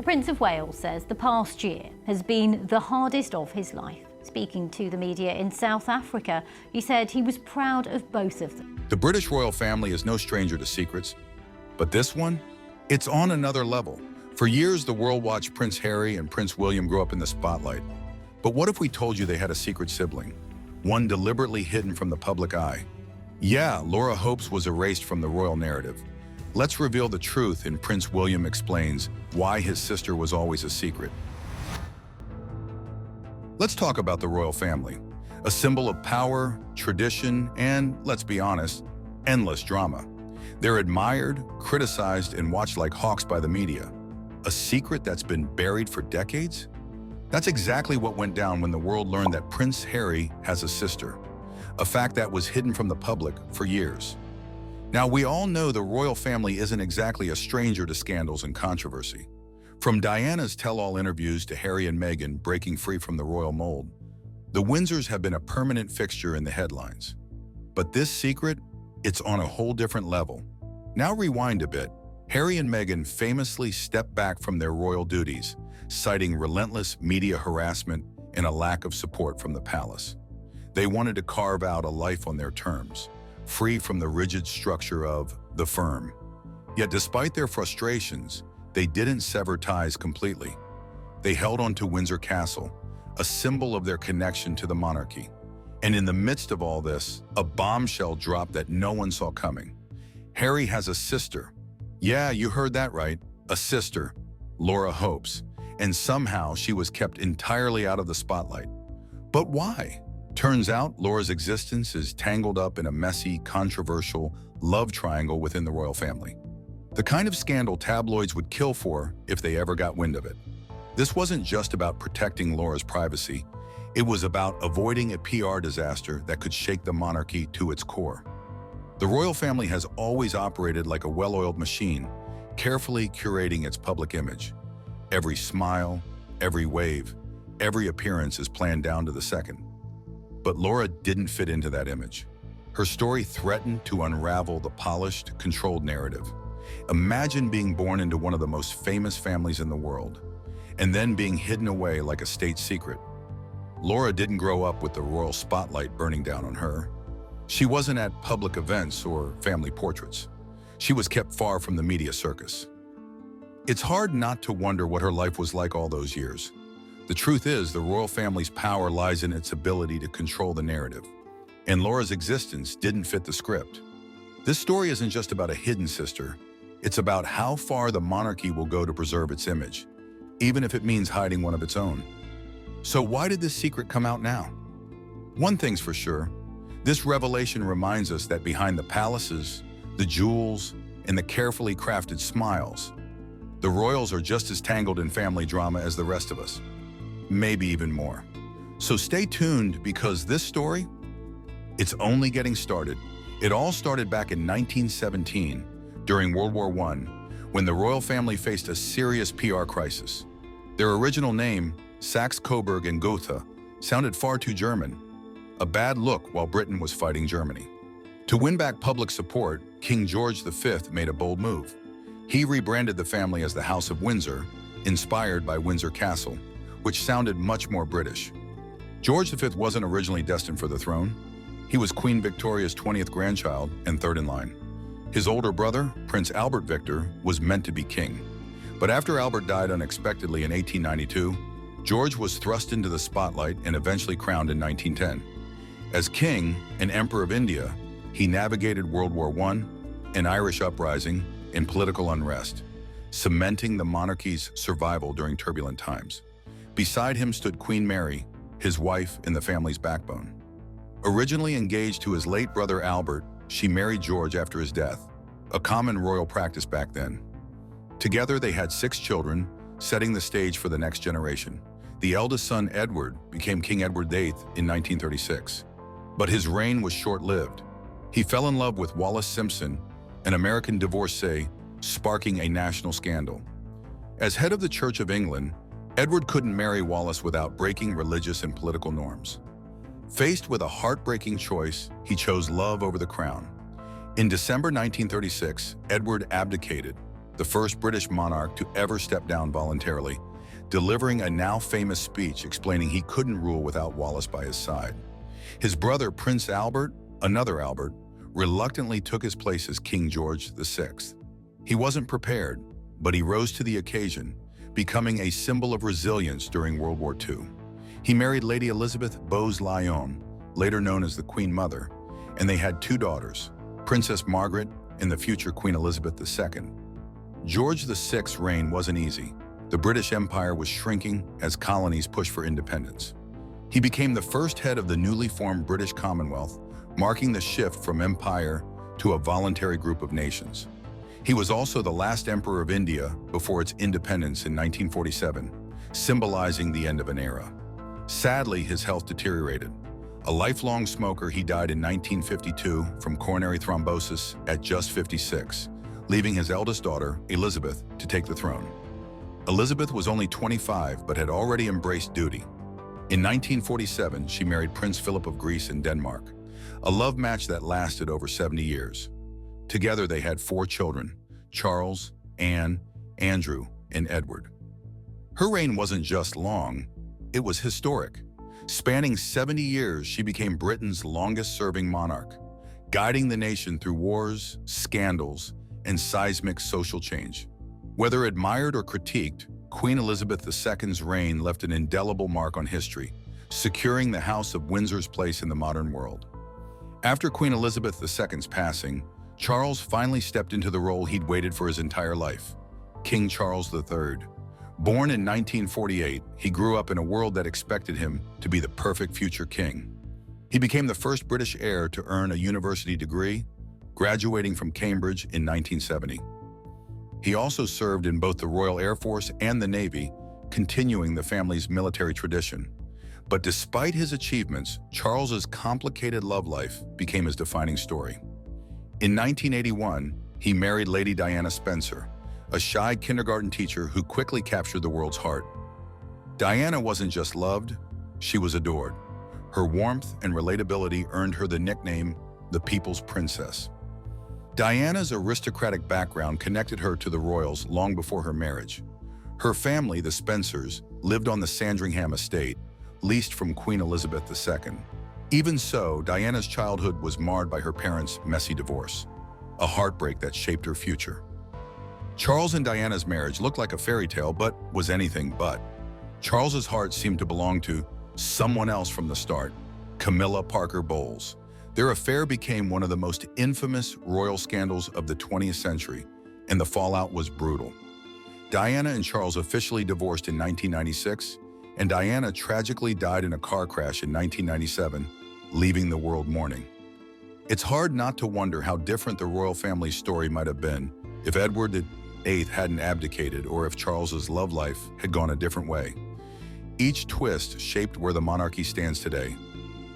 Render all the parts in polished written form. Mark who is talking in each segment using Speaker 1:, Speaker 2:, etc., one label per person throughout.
Speaker 1: Prince of Wales says the past year has been the hardest of his life. Speaking to the media in South Africa, he said he was proud of both of them.
Speaker 2: The British royal family is no stranger to secrets, but this one, it's on another level. For years, the world watched Prince Harry and Prince William grow up in the spotlight. But what if we told you they had a secret sibling, one deliberately hidden from the public eye? Yeah, Laura Hopes was erased from the royal narrative. Let's reveal the truth in Prince William Explains Why His Sister Was Always a Secret. Let's talk about the royal family, a symbol of power, tradition, and, let's be honest, endless drama. They're admired, criticized, and watched like hawks by the media. A secret that's been buried for decades? That's exactly what went down when the world learned that Prince Harry has a sister, a fact that was hidden from the public for years. Now, we all know the royal family isn't exactly a stranger to scandals and controversy. From Diana's tell-all interviews to Harry and Meghan breaking free from the royal mold, the Windsors have been a permanent fixture in the headlines. But this secret, it's on a whole different level. Now rewind a bit. Harry and Meghan famously stepped back from their royal duties, citing relentless media harassment and a lack of support from the palace. They wanted to carve out a life on their terms, free from the rigid structure of the firm. Yet despite their frustrations, they didn't sever ties completely. They held on to Windsor Castle, a symbol of their connection to the monarchy. And in the midst of all this, a bombshell dropped that no one saw coming. Harry has a sister. Yeah, you heard that right, a sister, Laura Hopes, and somehow she was kept entirely out of the spotlight. But why? Turns out Laura's existence is tangled up in a messy, controversial love triangle within the royal family. The kind of scandal tabloids would kill for if they ever got wind of it. This wasn't just about protecting Laura's privacy. It was about avoiding a PR disaster that could shake the monarchy to its core. The royal family has always operated like a well-oiled machine, carefully curating its public image. Every smile, every wave, every appearance is planned down to the second. But Laura didn't fit into that image. Her story threatened to unravel the polished, controlled narrative. Imagine being born into one of the most famous families in the world, and then being hidden away like a state secret. Laura didn't grow up with the royal spotlight burning down on her. She wasn't at public events or family portraits. She was kept far from the media circus. It's hard not to wonder what her life was like all those years. The truth is, the royal family's power lies in its ability to control the narrative, and Laura's existence didn't fit the script. This story isn't just about a hidden sister. It's about how far the monarchy will go to preserve its image, even if it means hiding one of its own. So why did this secret come out now? One thing's for sure, this revelation reminds us that behind the palaces, the jewels, and the carefully crafted smiles, the royals are just as tangled in family drama as the rest of us, maybe even more. So stay tuned, because this story, it's only getting started. It all started back in 1917, during World War I, when the royal family faced a serious PR crisis. Their original name, Saxe-Coburg and Gotha, sounded far too German, a bad look while Britain was fighting Germany. To win back public support, King George V made a bold move. He rebranded the family as the House of Windsor, inspired by Windsor Castle, which sounded much more British. George V wasn't originally destined for the throne. He was Queen Victoria's 20th grandchild and third in line. His older brother, Prince Albert Victor, was meant to be king. But after Albert died unexpectedly in 1892, George was thrust into the spotlight and eventually crowned in 1910. As king and emperor of India, he navigated World War I, an Irish uprising, and political unrest, cementing the monarchy's survival during turbulent times. Beside him stood Queen Mary, his wife and the family's backbone. Originally engaged to his late brother Albert, she married George after his death, a common royal practice back then. Together they had 6 children, setting the stage for the next generation. The eldest son, Edward, became King Edward VIII in 1936. But his reign was short-lived. He fell in love with Wallis Simpson, an American divorcee, sparking a national scandal. As head of the Church of England, Edward couldn't marry Wallis without breaking religious and political norms. Faced with a heartbreaking choice, he chose love over the crown. In December 1936, Edward abdicated, the first British monarch to ever step down voluntarily, delivering a now famous speech explaining he couldn't rule without Wallace by his side. His brother, Prince Albert, another Albert, reluctantly took his place as King George VI. He wasn't prepared, but he rose to the occasion, becoming a symbol of resilience during World War II. He married Lady Elizabeth Bowes-Lyon, later known as the Queen Mother, and they had two daughters, Princess Margaret and the future Queen Elizabeth II. George VI's reign wasn't easy. The British Empire was shrinking as colonies pushed for independence. He became the first head of the newly formed British Commonwealth, marking the shift from empire to a voluntary group of nations. He was also the last emperor of India before its independence in 1947, symbolizing the end of an era. Sadly, his health deteriorated. A lifelong smoker, he died in 1952 from coronary thrombosis at just 56, leaving his eldest daughter, Elizabeth, to take the throne. Elizabeth was only 25 but had already embraced duty. In 1947, she married Prince Philip of Greece and Denmark, a love match that lasted over 70 years. Together, they had 4 children, Charles, Anne, Andrew, and Edward. Her reign wasn't just long, it was historic. Spanning 70 years, she became Britain's longest-serving monarch, guiding the nation through wars, scandals, and seismic social change. Whether admired or critiqued, Queen Elizabeth II's reign left an indelible mark on history, securing the House of Windsor's place in the modern world. After Queen Elizabeth II's passing, Charles finally stepped into the role he'd waited for his entire life, King Charles III. Born in 1948, he grew up in a world that expected him to be the perfect future king. He became the first British heir to earn a university degree, graduating from Cambridge in 1970. He also served in both the Royal Air Force and the Navy, continuing the family's military tradition. But despite his achievements, Charles's complicated love life became his defining story. In 1981, he married Lady Diana Spencer, a shy kindergarten teacher who quickly captured the world's heart. Diana wasn't just loved, she was adored. Her warmth and relatability earned her the nickname, the People's Princess. Diana's aristocratic background connected her to the royals long before her marriage. Her family, the Spencers, lived on the Sandringham estate, leased from Queen Elizabeth II. Even so, Diana's childhood was marred by her parents' messy divorce, a heartbreak that shaped her future. Charles and Diana's marriage looked like a fairy tale, but was anything but. Charles's heart seemed to belong to someone else from the start, Camilla Parker Bowles. Their affair became one of the most infamous royal scandals of the 20th century, and the fallout was brutal. Diana and Charles officially divorced in 1996, and Diana tragically died in a car crash in 1997, leaving the world mourning. It's hard not to wonder how different the royal family's story might have been if Edward VIII hadn't abdicated or if Charles's love life had gone a different way. Each twist shaped where the monarchy stands today,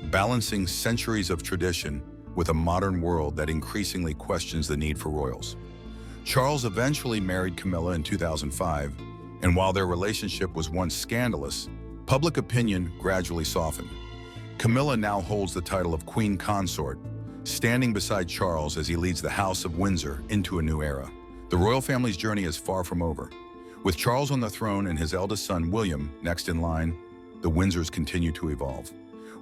Speaker 2: balancing centuries of tradition with a modern world that increasingly questions the need for royals. Charles eventually married Camilla in 2005, and while their relationship was once scandalous, public opinion gradually softened. Camilla now holds the title of Queen Consort, standing beside Charles as he leads the House of Windsor into a new era. The royal family's journey is far from over. With Charles on the throne and his eldest son, William, next in line, the Windsors continue to evolve.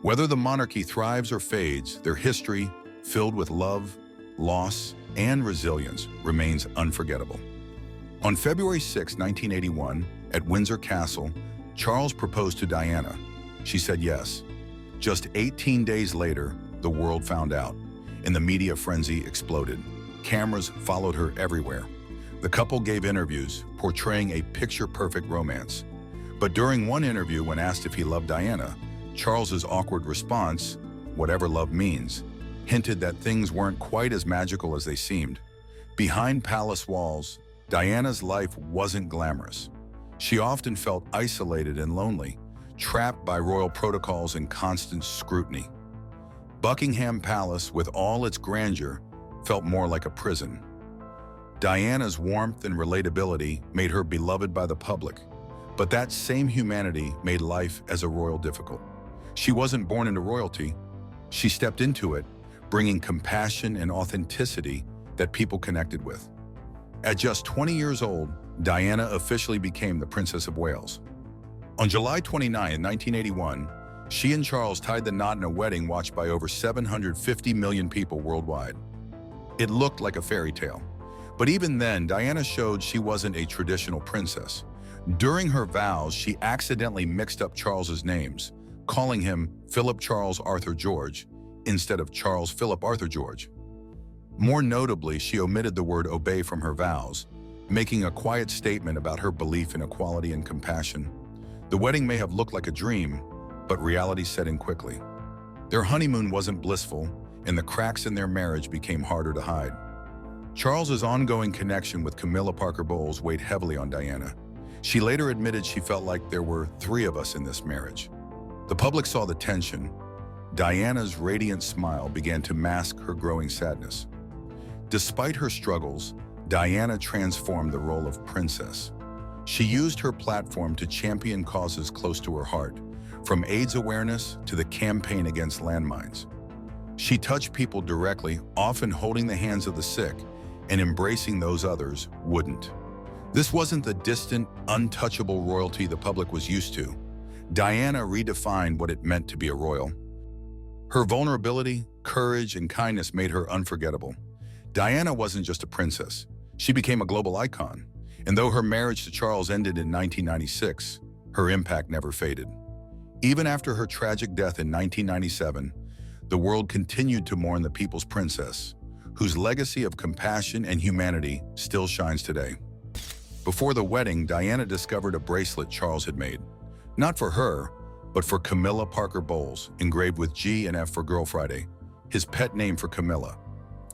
Speaker 2: Whether the monarchy thrives or fades, their history, filled with love, loss, and resilience, remains unforgettable. On February 6, 1981, at Windsor Castle, Charles proposed to Diana. She said yes. Just 18 days later, the world found out, and the media frenzy exploded. Cameras followed her everywhere. The couple gave interviews, portraying a picture-perfect romance. But during one interview, when asked if he loved Diana, Charles's awkward response, "Whatever love means," hinted that things weren't quite as magical as they seemed. Behind palace walls, Diana's life wasn't glamorous. She often felt isolated and lonely, trapped by royal protocols and constant scrutiny. Buckingham Palace, with all its grandeur, felt more like a prison. Diana's warmth and relatability made her beloved by the public, but that same humanity made life as a royal difficult. She wasn't born into royalty. She stepped into it, bringing compassion and authenticity that people connected with. At just 20 years old, Diana officially became the Princess of Wales. On July 29, 1981, she and Charles tied the knot in a wedding watched by over 750 million people worldwide. It looked like a fairy tale. But even then, Diana showed she wasn't a traditional princess. During her vows, she accidentally mixed up Charles's names, calling him Philip Charles Arthur George instead of Charles Philip Arthur George. More notably, she omitted the word obey from her vows, making a quiet statement about her belief in equality and compassion. The wedding may have looked like a dream, but reality set in quickly. Their honeymoon wasn't blissful, and the cracks in their marriage became harder to hide. Charles's ongoing connection with Camilla Parker Bowles weighed heavily on Diana. She later admitted she felt like there were three of us in this marriage. The public saw the tension. Diana's radiant smile began to mask her growing sadness. Despite her struggles, Diana transformed the role of princess. She used her platform to champion causes close to her heart, from AIDS awareness to the campaign against landmines. She touched people directly, often holding the hands of the sick and embracing those others wouldn't. This wasn't the distant, untouchable royalty the public was used to. Diana redefined what it meant to be a royal. Her vulnerability, courage, and kindness made her unforgettable. Diana wasn't just a princess. She became a global icon. And though her marriage to Charles ended in 1996, her impact never faded. Even after her tragic death in 1997, the world continued to mourn the people's princess, whose legacy of compassion and humanity still shines today. Before the wedding, Diana discovered a bracelet Charles had made. Not for her, but for Camilla Parker Bowles, engraved with G and F for Girl Friday, his pet name for Camilla.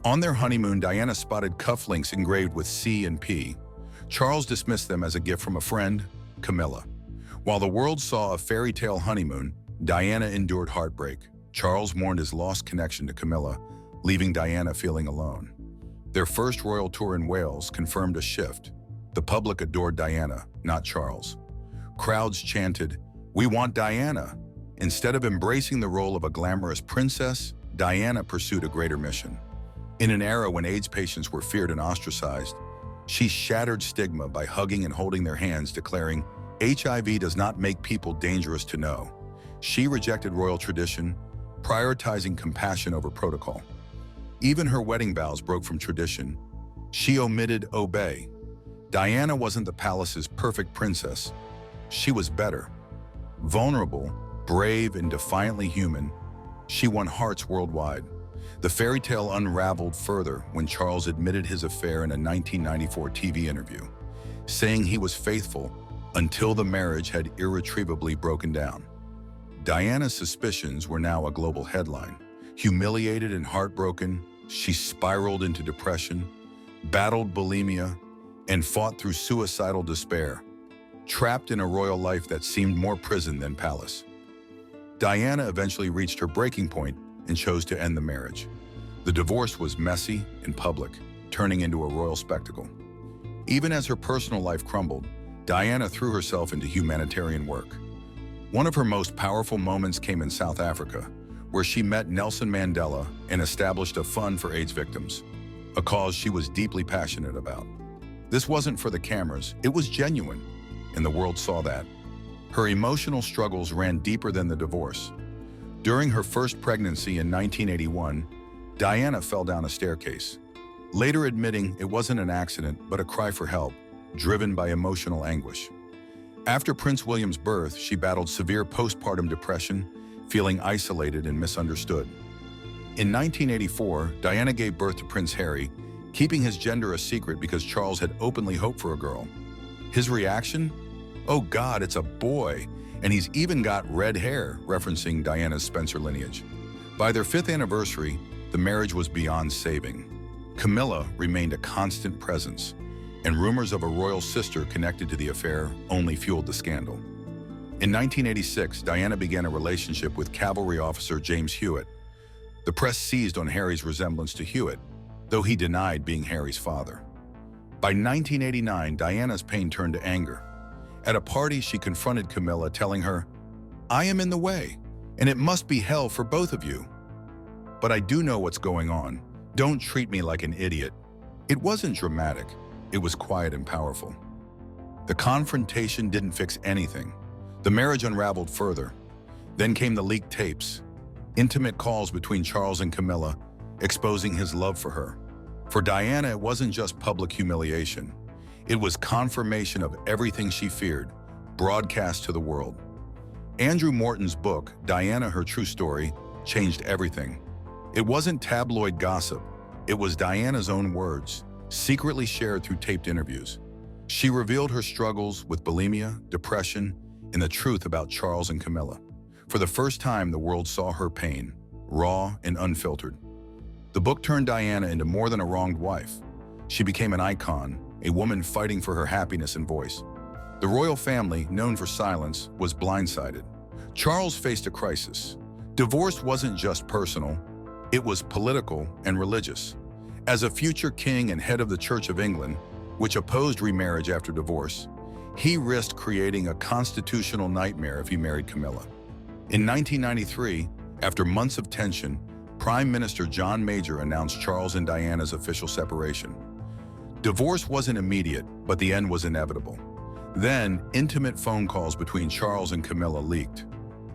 Speaker 2: On their honeymoon, Diana spotted cufflinks engraved with C and P. Charles dismissed them as a gift from a friend, Camilla. While the world saw a fairy tale honeymoon, Diana endured heartbreak. Charles mourned his lost connection to Camilla, leaving Diana feeling alone. Their first royal tour in Wales confirmed a shift. The public adored Diana, not Charles. Crowds chanted, "We want Diana." Instead of embracing the role of a glamorous princess, Diana pursued a greater mission. In an era when AIDS patients were feared and ostracized, she shattered stigma by hugging and holding their hands, declaring, "HIV does not make people dangerous to know." She rejected royal tradition, prioritizing compassion over protocol. Even her wedding vows broke from tradition. She omitted obey. Diana wasn't the palace's perfect princess. She was better. Vulnerable, brave, and defiantly human, she won hearts worldwide. The fairy tale unraveled further when Charles admitted his affair in a 1994 TV interview, saying he was faithful until the marriage had irretrievably broken down. Diana's suspicions were now a global headline. Humiliated and heartbroken, she spiraled into depression, battled bulimia, and fought through suicidal despair, trapped in a royal life that seemed more prison than palace. Diana eventually reached her breaking point and chose to end the marriage. The divorce was messy and public, turning into a royal spectacle. Even as her personal life crumbled, Diana threw herself into humanitarian work. One of her most powerful moments came in South Africa, where she met Nelson Mandela and established a fund for AIDS victims, a cause she was deeply passionate about. This wasn't for the cameras, it was genuine, and the world saw that. Her emotional struggles ran deeper than the divorce. During her first pregnancy in 1981, Diana fell down a staircase, later admitting it wasn't an accident but a cry for help, driven by emotional anguish. After Prince William's birth, she battled severe postpartum depression, feeling isolated and misunderstood. In 1984, Diana gave birth to Prince Harry, keeping his gender a secret because Charles had openly hoped for a girl. His reaction? "Oh God, it's a boy, and he's even got red hair," referencing Diana's Spencer lineage. By their 5th anniversary, the marriage was beyond saving. Camilla remained a constant presence, and rumors of a royal sister connected to the affair only fueled the scandal. In 1986, Diana began a relationship with cavalry officer James Hewitt. The press seized on Harry's resemblance to Hewitt, though he denied being Harry's father. By 1989, Diana's pain turned to anger. At a party, she confronted Camilla, telling her, "I am in the way, and it must be hell for both of you. But I do know what's going on. Don't treat me like an idiot." It wasn't dramatic. it was quiet and powerful. The confrontation didn't fix anything. The marriage unraveled further. Then came the leaked tapes, intimate calls between Charles and Camilla, exposing his love for her. For Diana, it wasn't just public humiliation. It was confirmation of everything she feared, broadcast to the world. Andrew Morton's book, Diana, Her True Story, changed everything. It wasn't tabloid gossip. It was Diana's own words, secretly shared through taped interviews. She revealed her struggles with bulimia, depression, and the truth about Charles and Camilla. For the first time, the world saw her pain, raw and unfiltered. The book turned Diana into more than a wronged wife. She became an icon, a woman fighting for her happiness and voice. The royal family, known for silence, was blindsided. Charles faced a crisis. Divorce wasn't just personal, it was political and religious. As a future king and head of the Church of England, which opposed remarriage after divorce, he risked creating a constitutional nightmare if he married Camilla. In 1993, after months of tension, Prime Minister John Major announced Charles and Diana's official separation. Divorce wasn't immediate, but the end was inevitable. Then, intimate phone calls between Charles and Camilla leaked.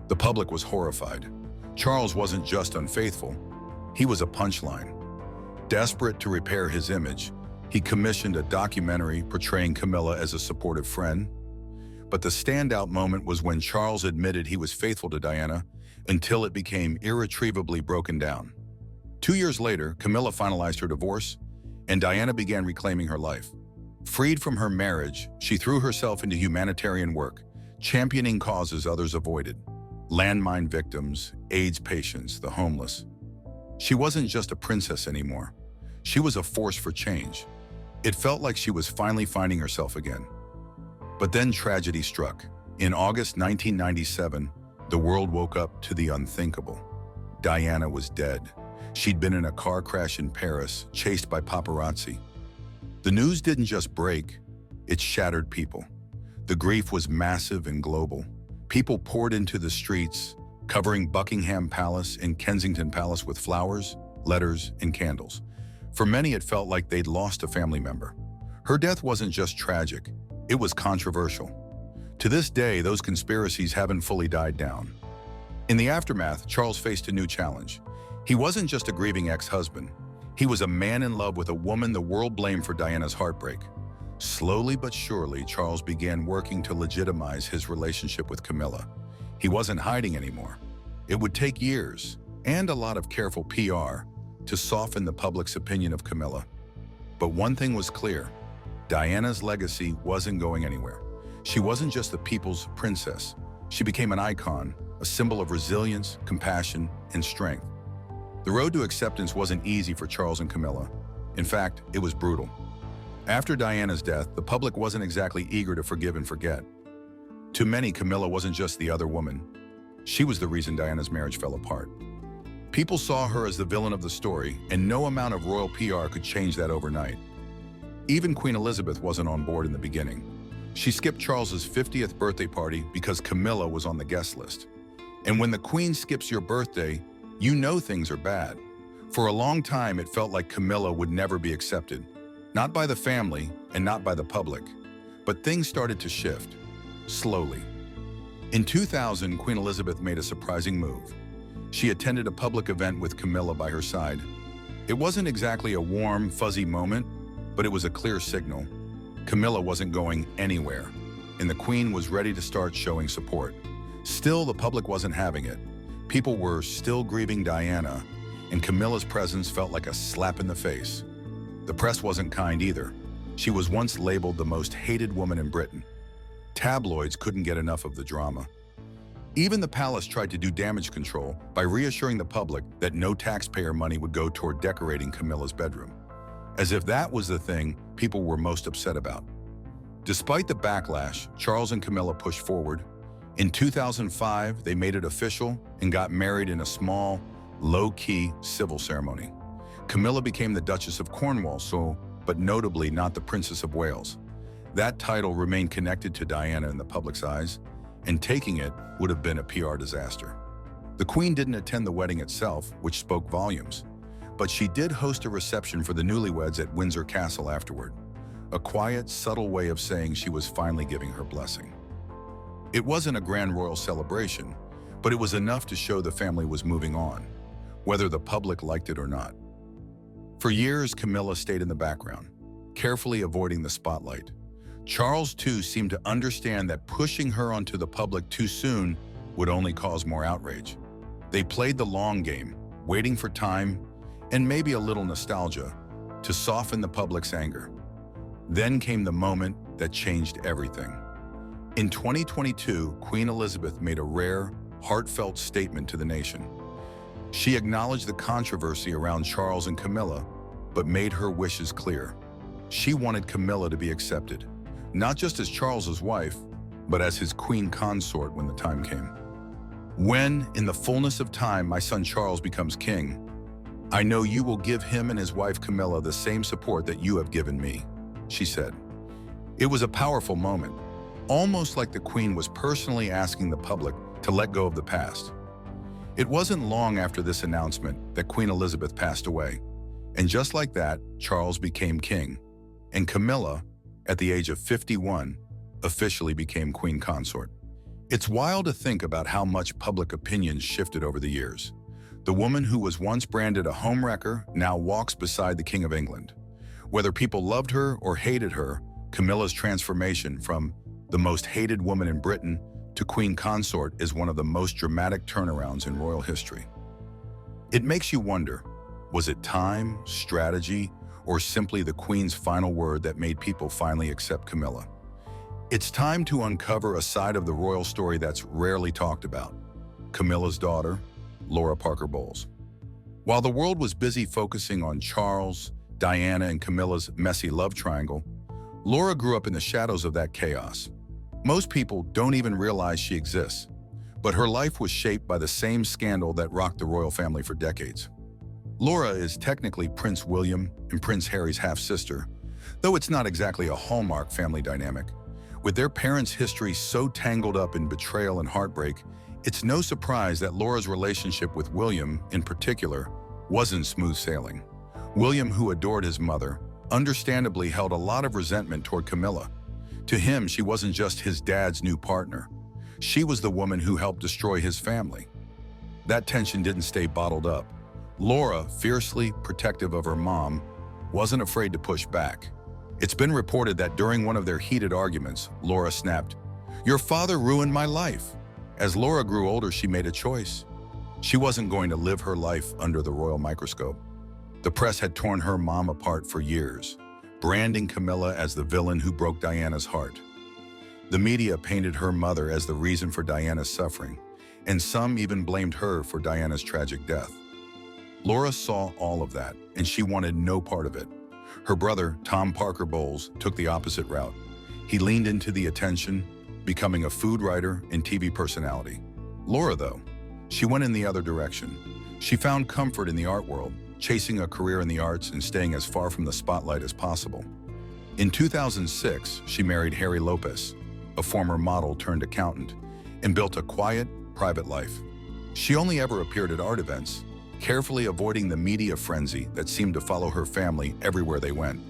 Speaker 2: The public was horrified. Charles wasn't just unfaithful, he was a punchline. Desperate to repair his image, he commissioned a documentary portraying Camilla as a supportive friend. But the standout moment was when Charles admitted he was faithful to Diana until it became irretrievably broken down. 2 years later, Camilla finalized her divorce, and Diana began reclaiming her life. Freed from her marriage, she threw herself into humanitarian work, championing causes others avoided: landmine victims, AIDS patients, the homeless. She wasn't just a princess anymore. She was a force for change. It felt like she was finally finding herself again. But then tragedy struck. In August 1997, the world woke up to the unthinkable. Diana was dead. She'd been in a car crash in Paris, chased by paparazzi. The news didn't just break, it shattered people. The grief was massive and global. People poured into the streets, covering Buckingham Palace and Kensington Palace with flowers, letters, and candles. For many, it felt like they'd lost a family member. Her death wasn't just tragic, it was controversial. To this day, those conspiracies haven't fully died down. In the aftermath, Charles faced a new challenge. He wasn't just a grieving ex-husband. He was a man in love with a woman the world blamed for Diana's heartbreak. Slowly but surely, Charles began working to legitimize his relationship with Camilla. He wasn't hiding anymore. It would take years and a lot of careful PR to soften the public's opinion of Camilla. But one thing was clear: Diana's legacy wasn't going anywhere. She wasn't just the people's princess. She became an icon, a symbol of resilience, compassion, and strength. The road to acceptance wasn't easy for Charles and Camilla. In fact, it was brutal. After Diana's death, the public wasn't exactly eager to forgive and forget. To many, Camilla wasn't just the other woman. She was the reason Diana's marriage fell apart. People saw her as the villain of the story, and no amount of royal PR could change that overnight. Even Queen Elizabeth wasn't on board in the beginning. She skipped Charles's 50th birthday party because Camilla was on the guest list. And when the Queen skips your birthday, you know things are bad. For a long time, it felt like Camilla would never be accepted. Not by the family and not by the public. But things started to shift, slowly. In 2000, Queen Elizabeth made a surprising move. She attended a public event with Camilla by her side. It wasn't exactly a warm, fuzzy moment, but it was a clear signal. Camilla wasn't going anywhere, and the Queen was ready to start showing support. Still, the public wasn't having it. People were still grieving Diana, and Camilla's presence felt like a slap in the face. The press wasn't kind either. She was once labeled the most hated woman in Britain. Tabloids couldn't get enough of the drama. Even the palace tried to do damage control by reassuring the public that no taxpayer money would go toward decorating Camilla's bedroom, as if that was the thing people were most upset about. Despite the backlash, Charles and Camilla pushed forward. In 2005, they made it official and got married in a small, low-key civil ceremony. Camilla became the Duchess of Cornwall, but notably not the Princess of Wales. That title remained connected to Diana in the public's eyes, and taking it would have been a PR disaster. The Queen didn't attend the wedding itself, which spoke volumes, but she did host a reception for the newlyweds at Windsor Castle afterward. a quiet, subtle way of saying she was finally giving her blessing. It wasn't a grand royal celebration, but it was enough to show the family was moving on, whether the public liked it or not. For years, Camilla stayed in the background, carefully avoiding the spotlight. Charles, too, seemed to understand that pushing her onto the public too soon would only cause more outrage. They played the long game, waiting for time, and maybe a little nostalgia, to soften the public's anger. Then came the moment that changed everything. In 2022, Queen Elizabeth made a rare, heartfelt statement to the nation. She acknowledged the controversy around Charles and Camilla, but made her wishes clear. She wanted Camilla to be accepted, not just as Charles's wife, but as his queen consort when the time came. "When, in the fullness of time, my son Charles becomes king, I know you will give him and his wife Camilla the same support that you have given me," she said. It was a powerful moment, almost like the Queen was personally asking the public to let go of the past. It wasn't long after this announcement that Queen Elizabeth passed away, and just like that, Charles became king, and Camilla, at the age of 51, officially became queen consort. It's wild to think about how much public opinion shifted over the years. The woman who was once branded a homewrecker now walks beside the King of England. Whether people loved her or hated her, Camilla's transformation from the most hated woman in Britain to queen consort is one of the most dramatic turnarounds in royal history. It makes you wonder, was it time, strategy, or simply the Queen's final word that made people finally accept Camilla? It's time to uncover a side of the royal story that's rarely talked about: Camilla's daughter, Laura Parker Bowles. While the world was busy focusing on Charles, Diana, and Camilla's messy love triangle, Laura grew up in the shadows of that chaos. Most people don't even realize she exists, but her life was shaped by the same scandal that rocked the royal family for decades. Laura is technically Prince William and Prince Harry's half-sister, though it's not exactly a hallmark family dynamic. With their parents' history so tangled up in betrayal and heartbreak, it's no surprise that Laura's relationship with William, in particular, wasn't smooth sailing. William, who adored his mother, understandably held a lot of resentment toward Camilla. To him, she wasn't just his dad's new partner. She was the woman who helped destroy his family. That tension didn't stay bottled up. Laura, fiercely protective of her mom, wasn't afraid to push back. It's been reported that during one of their heated arguments, Laura snapped, "Your father ruined my life." As Laura grew older, she made a choice. She wasn't going to live her life under the royal microscope. The press had torn her mom apart for years, branding Camilla as the villain who broke Diana's heart. The media painted her mother as the reason for Diana's suffering, and some even blamed her for Diana's tragic death. Laura saw all of that, and she wanted no part of it. Her brother, Tom Parker Bowles, took the opposite route. He leaned into the attention, becoming a food writer and TV personality. Laura, though, she went in the other direction. She found comfort in the art world, chasing a career in the arts and staying as far from the spotlight as possible. In 2006, she married Harry Lopez, a former model turned accountant, and built a quiet, private life. She only ever appeared at art events, carefully avoiding the media frenzy that seemed to follow her family everywhere they went.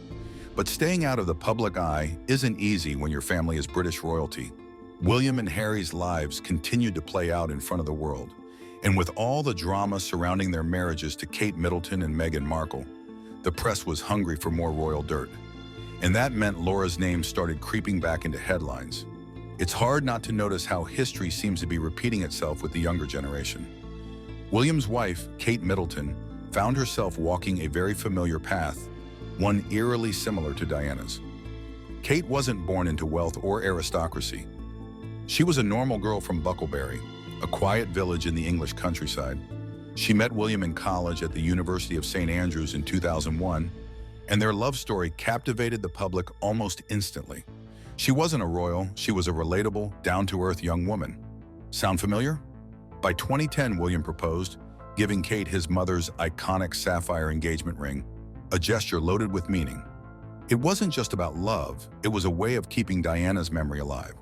Speaker 2: But staying out of the public eye isn't easy when your family is British royalty. William and Harry's lives continued to play out in front of the world, and with all the drama surrounding their marriages to Kate Middleton and Meghan Markle, the press was hungry for more royal dirt. And that meant Laura's name started creeping back into headlines. It's hard not to notice how history seems to be repeating itself with the younger generation. William's wife, Kate Middleton, found herself walking a very familiar path, one eerily similar to Diana's. Kate wasn't born into wealth or aristocracy. She was a normal girl from Bucklebury, a quiet village in the English countryside. She met William in college at the University of St. Andrews in 2001, and their love story captivated the public almost instantly. She wasn't a royal, she was a relatable, down-to-earth young woman. Sound familiar? By 2010, William proposed, giving Kate his mother's iconic sapphire engagement ring, a gesture loaded with meaning. It wasn't just about love, it was a way of keeping Diana's memory alive.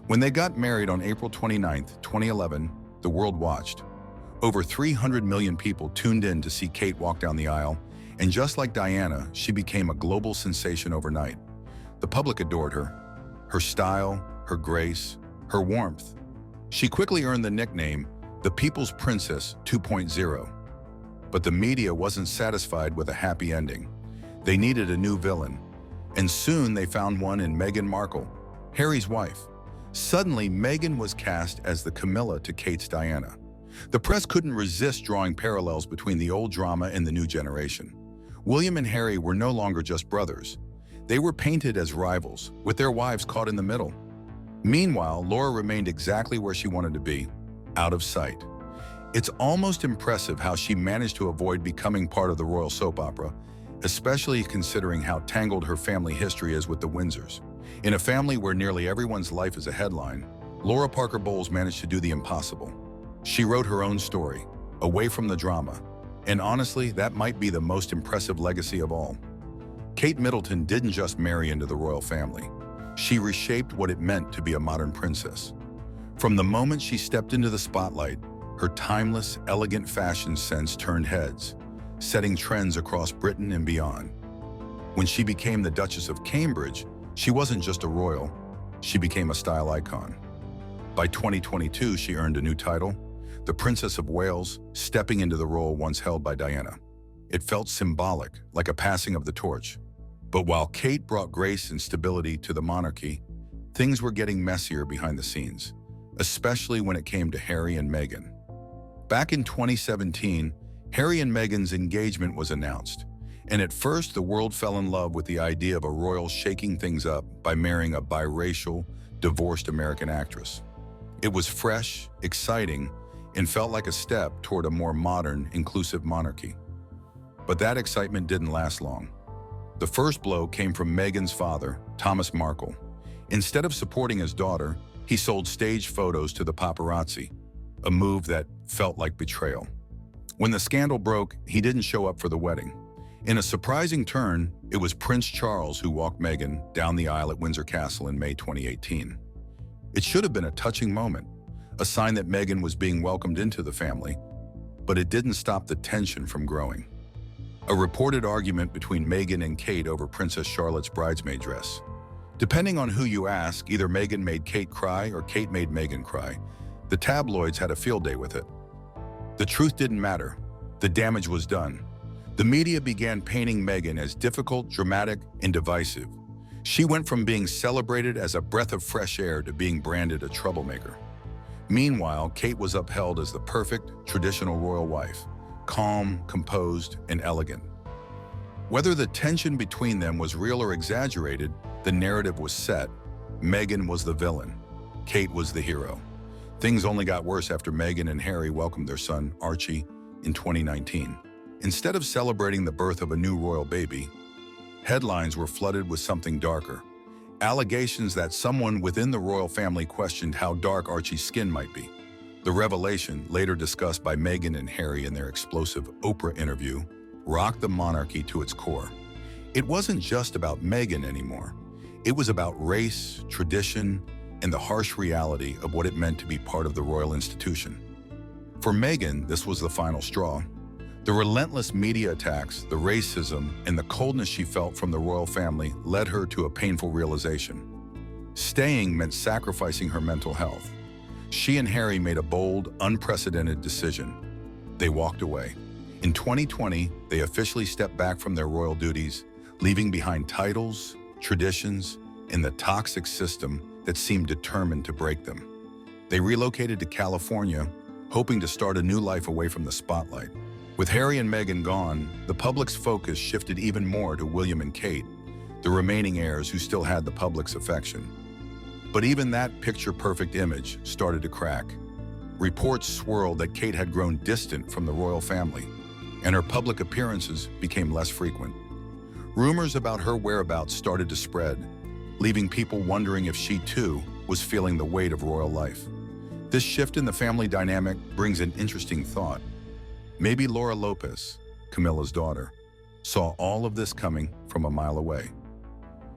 Speaker 2: When they got married on April 29, 2011, the world watched. Over 300 million people tuned in to see Kate walk down the aisle, and just like Diana, she became a global sensation overnight. The public adored her. Her style, her grace, her warmth. She quickly earned the nickname the People's Princess 2.0. But the media wasn't satisfied with a happy ending. They needed a new villain. And soon they found one in Meghan Markle, Harry's wife. Suddenly, Meghan was cast as the Camilla to Kate's Diana. The press couldn't resist drawing parallels between the old drama and the new generation. William and Harry were no longer just brothers. They were painted as rivals, with their wives caught in the middle. Meanwhile, Laura remained exactly where she wanted to be, out of sight. It's almost impressive how she managed to avoid becoming part of the royal soap opera, especially considering how tangled her family history is with the Windsors. In a family where nearly everyone's life is a headline, Laura Parker Bowles managed to do the impossible. She wrote her own story, away from the drama, and honestly, that might be the most impressive legacy of all. Kate Middleton didn't just marry into the royal family. She reshaped what it meant to be a modern princess. From the moment she stepped into the spotlight, her timeless, elegant fashion sense turned heads, setting trends across Britain and beyond. When she became the Duchess of Cambridge, she wasn't just a royal, she became a style icon. By 2022, she earned a new title, the Princess of Wales, stepping into the role once held by Diana. It felt symbolic, like a passing of the torch. But while Kate brought grace and stability to the monarchy, things were getting messier behind the scenes, especially when it came to Harry and Meghan. Back in 2017, Harry and Meghan's engagement was announced, and at first the world fell in love with the idea of a royal shaking things up by marrying a biracial, divorced American actress. It was fresh, exciting, and felt like a step toward a more modern, inclusive monarchy. But that excitement didn't last long. The first blow came from Meghan's father, Thomas Markle. Instead of supporting his daughter, he sold staged photos to the paparazzi, a move that felt like betrayal. When the scandal broke, he didn't show up for the wedding. In a surprising turn, it was Prince Charles who walked Meghan down the aisle at Windsor Castle in May 2018. It should have been a touching moment, a sign that Meghan was being welcomed into the family, but it didn't stop the tension from growing. A reported argument between Meghan and Kate over Princess Charlotte's bridesmaid dress. Depending on who you ask, either Meghan made Kate cry or Kate made Meghan cry. The tabloids had a field day with it. The truth didn't matter. The damage was done. The media began painting Meghan as difficult, dramatic, and divisive. She went from being celebrated as a breath of fresh air to being branded a troublemaker. Meanwhile, Kate was upheld as the perfect, traditional royal wife, calm, composed, and elegant. Whether the tension between them was real or exaggerated, the narrative was set. Meghan was the villain. Kate was the hero. Things only got worse after Meghan and Harry welcomed their son, Archie, in 2019. Instead of celebrating the birth of a new royal baby, headlines were flooded with something darker. Allegations that someone within the royal family questioned how dark Archie's skin might be. The revelation, later discussed by Meghan and Harry in their explosive Oprah interview, rocked the monarchy to its core. It wasn't just about Meghan anymore. It was about race, tradition, and the harsh reality of what it meant to be part of the royal institution. For Meghan, this was the final straw. The relentless media attacks, the racism, and the coldness she felt from the royal family led her to a painful realization. Staying meant sacrificing her mental health. She and Harry made a bold, unprecedented decision. They walked away. In 2020, they officially stepped back from their royal duties, leaving behind titles, traditions, and the toxic system that seemed determined to break them. They relocated to California, hoping to start a new life away from the spotlight. With Harry and Meghan gone, the public's focus shifted even more to William and Kate, the remaining heirs who still had the public's affection. But even that picture-perfect image started to crack. Reports swirled that Kate had grown distant from the royal family, and her public appearances became less frequent. Rumors about her whereabouts started to spread, leaving people wondering if she too was feeling the weight of royal life. This shift in the family dynamic brings an interesting thought. Maybe Laura Lopez, Camilla's daughter, saw all of this coming from a mile away.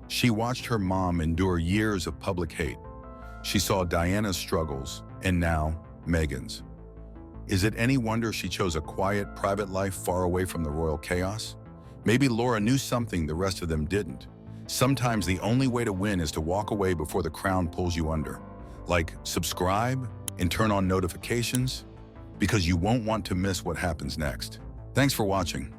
Speaker 2: She watched her mom endure years of public hate. She saw Diana's struggles, and now Meghan's. Is it any wonder she chose a quiet, private life far away from the royal chaos? Maybe Laura knew something the rest of them didn't. Sometimes the only way to win is to walk away before the crown pulls you under. Like, subscribe and turn on notifications because you won't want to miss what happens next. Thanks for watching.